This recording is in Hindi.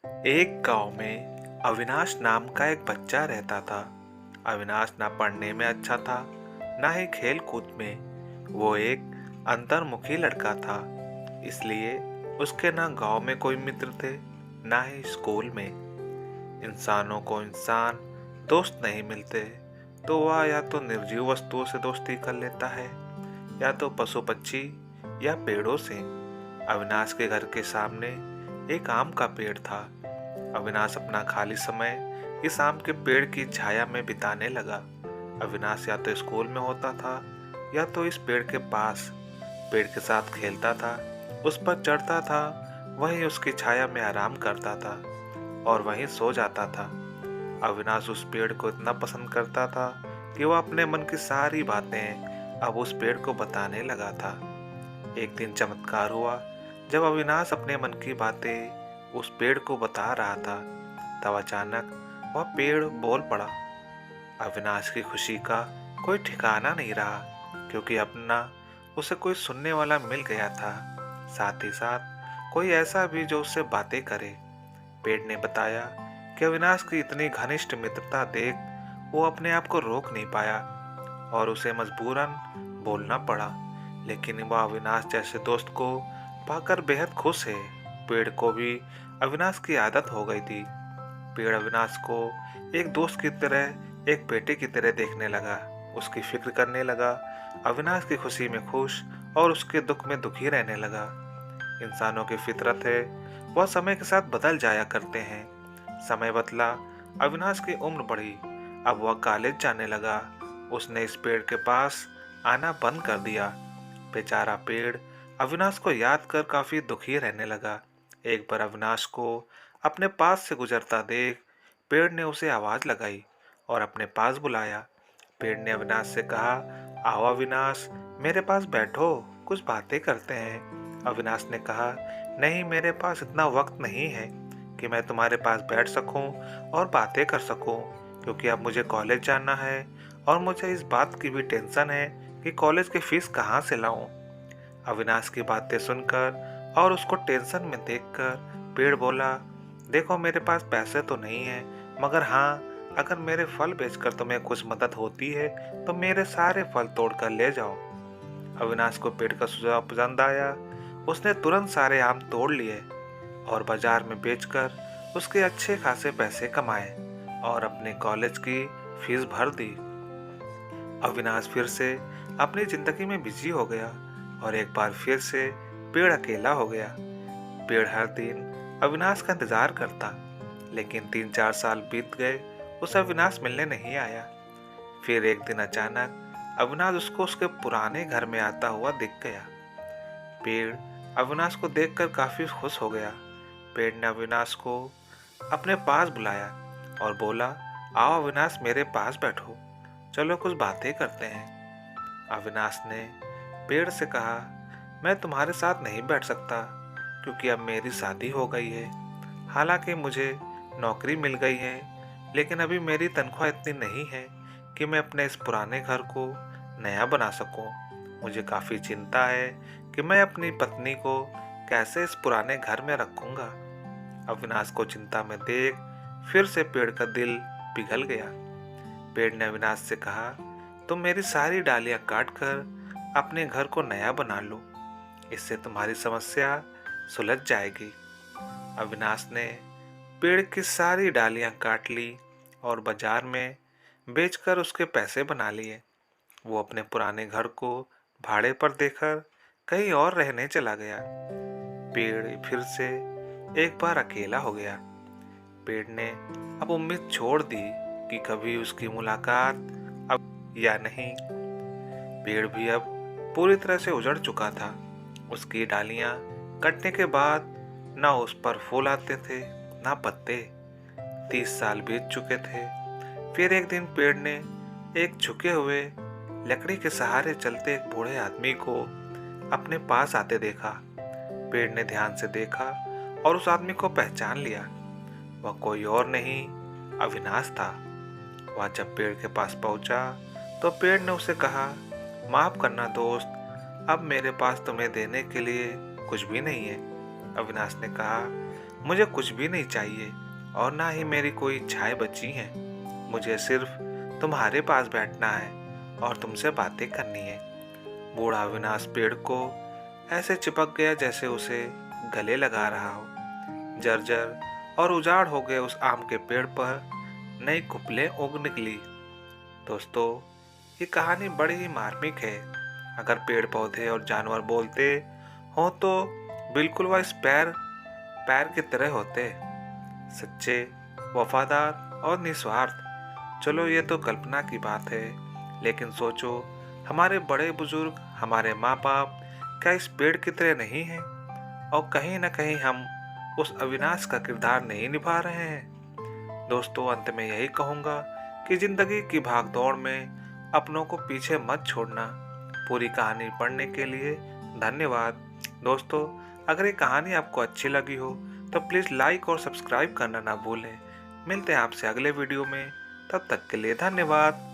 एक गांव में अविनाश नाम का एक बच्चा रहता था। अविनाश ना पढ़ने में अच्छा था, ना ही खेल कूद में। वो एक अंतर्मुखी लड़का था, इसलिए उसके ना गांव में कोई मित्र थे, ना ही स्कूल में। इंसानों को इंसान दोस्त नहीं मिलते, तो वह या तो निर्जीव वस्तुओं से दोस्ती कर लेता है, या तो पशु पक्षी या पेड़ों से। अविनाश के घर के सामने एक आम का पेड़ था। अविनाश अपना खाली समय इस आम के पेड़ की छाया में बिताने लगा। अविनाश या तो स्कूल में होता था, या तो इस पेड़ के पास पेड़ के साथ खेलता था, उस पर चढ़ता था, वहीं उसकी छाया में आराम करता था और वहीं सो जाता था। अविनाश उस पेड़ को इतना पसंद करता था कि वह अपने मन की सारी बातें अब उस पेड़ को बताने लगा था। एक दिन चमत्कार हुआ। जब अविनाश अपने मन की बातें उस पेड़ को बता रहा था, तब अचानक वह पेड़ बोल पड़ा। अविनाश की खुशी का कोई ठिकाना नहीं रहा, क्योंकि अपना उसे कोई सुनने वाला मिल गया था, साथ ही साथ कोई ऐसा भी जो उससे बातें करे। पेड़ ने बताया कि अविनाश की इतनी घनिष्ठ मित्रता देख वो अपने आप को रोक नहीं पाया और उसे मजबूरन बोलना पड़ा। लेकिन वह अविनाश जैसे दोस्त को पाकर बेहद खुश है। पेड़ को भी अविनाश की आदत हो गई थी। पेड़ अविनाश को एक दोस्त की तरह, एक बेटे की तरह देखने लगा, उसकी फिक्र करने लगा, अविनाश की खुशी में खुश और उसके दुख में दुखी रहने लगा। इंसानों की फितरत है, वह समय के साथ बदल जाया करते हैं। समय बदला, अविनाश की उम्र बढ़ी, अब वह कॉलेज जाने लगा। उसने इस पेड़ के पास आना बंद कर दिया। बेचारा पेड़ अविनाश को याद कर काफी दुखी रहने लगा। एक बार अविनाश को अपने पास से गुजरता देख पेड़ ने उसे आवाज लगाई और अपने पास बुलाया। पेड़ ने अविनाश से कहा, आओ अविनाश, मेरे पास बैठो, कुछ बातें करते हैं। अविनाश ने कहा, नहीं, मेरे पास इतना वक्त नहीं है कि मैं तुम्हारे पास बैठ सकूं और बातें कर सकूं, क्योंकि अब मुझे कॉलेज जाना है और मुझे इस बात की भी टेंशन है कि कॉलेज की फीस कहाँ से लाऊं। अविनाश की बातें सुनकर और उसको टेंशन में देखकर पेड़ बोला, देखो, मेरे पास पैसे तो नहीं है, मगर हाँ, अगर मेरे फल बेचकर तुम्हें कुछ मदद होती है तो मेरे सारे फल तोड़कर ले जाओ। अविनाश को पेड़ का सुझाव पसंद आया। उसने तुरंत सारे आम तोड़ लिए और बाजार में बेचकर उसके अच्छे खासे पैसे कमाए और अपने कॉलेज की फीस भर दी। अविनाश फिर से अपनी जिंदगी में बिजी हो गया और एक बार फिर से पेड़ अकेला हो गया। पेड़ हर दिन अविनाश का इंतजार करता, लेकिन 3-4 साल बीत गए, उसे अविनाश मिलने नहीं आया। फिर एक दिन अचानक अविनाश उसको उसके पुराने घर में आता हुआ दिख गया। पेड़ अविनाश को देखकर काफी खुश हो गया। पेड़ ने अविनाश को अपने पास बुलाया और बोला, आओ अविनाश, मेरे पास बैठो, चलो कुछ बातें करते हैं। अविनाश ने पेड़ से कहा, मैं तुम्हारे साथ नहीं बैठ सकता, क्योंकि अब मेरी शादी हो गई है। हालांकि मुझे नौकरी मिल गई है, लेकिन अभी मेरी तनख्वाह इतनी नहीं है कि मैं अपने इस पुराने घर को नया बना सकूं। मुझे काफ़ी चिंता है कि मैं अपनी पत्नी को कैसे इस पुराने घर में रखूंगा। अविनाश को चिंता में देख फिर से पेड़ का दिल पिघल गया। पेड़ ने अविनाश से कहा, तुम मेरी सारी डालियां काट कर अपने घर को नया बना लो, इससे तुम्हारी समस्या सुलझ जाएगी। अविनाश ने पेड़ की सारी डालियां काट ली और बाजार में बेचकर उसके पैसे बना लिए। वो अपने पुराने घर को भाड़े पर देकर कहीं और रहने चला गया। पेड़ फिर से एक बार अकेला हो गया। पेड़ ने अब उम्मीद छोड़ दी कि कभी उसकी मुलाकात अब या नहीं। पेड़ भी अब पूरी तरह से उजड़ चुका था। उसकी डालियां कटने के बाद ना उस पर फूल आते थे, ना पत्ते। 30 साल बीत चुके थे। फिर एक दिन पेड़ ने एक झुके हुए लकड़ी के सहारे चलते एक बूढ़े आदमी को अपने पास आते देखा। पेड़ ने ध्यान से देखा और उस आदमी को पहचान लिया। वह कोई और नहीं, अविनाश था। वह जब पेड़ के पास पहुंचा तो पेड़ ने उसे कहा, माफ करना दोस्त, अब मेरे पास तुम्हें देने के लिए कुछ भी नहीं है। अविनाश ने कहा, मुझे कुछ भी नहीं चाहिए और ना ही मेरी कोई इच्छाएं बची हैं। मुझे सिर्फ तुम्हारे पास बैठना है और तुमसे बातें करनी है। बूढ़ा अविनाश पेड़ को ऐसे चिपक गया जैसे उसे गले लगा रहा हो। जर्जर और उजाड़ हो गए उस आम के पेड़ पर नई कुपलें उग निकली। दोस्तों, ये कहानी बड़ी ही मार्मिक है। अगर पेड़ पौधे और जानवर बोलते हों तो बिल्कुल वह इस पैर की तरह होते, सच्चे, वफादार और निस्वार्थ। चलो, ये तो कल्पना की बात है, लेकिन सोचो, हमारे बड़े बुजुर्ग, हमारे माँ बाप क्या इस पेड़ की तरह नहीं हैं? और कहीं ना कहीं हम उस अविनाश का किरदार नहीं निभा रहे हैं। दोस्तों, अंत में यही कहूँगा कि जिंदगी की भागदौड़ में अपनों को पीछे मत छोड़ना। पूरी कहानी पढ़ने के लिए धन्यवाद। दोस्तों, अगर ये कहानी आपको अच्छी लगी हो तो प्लीज़ लाइक और सब्सक्राइब करना ना भूलें। मिलते हैं आपसे अगले वीडियो में, तब तक के लिए धन्यवाद।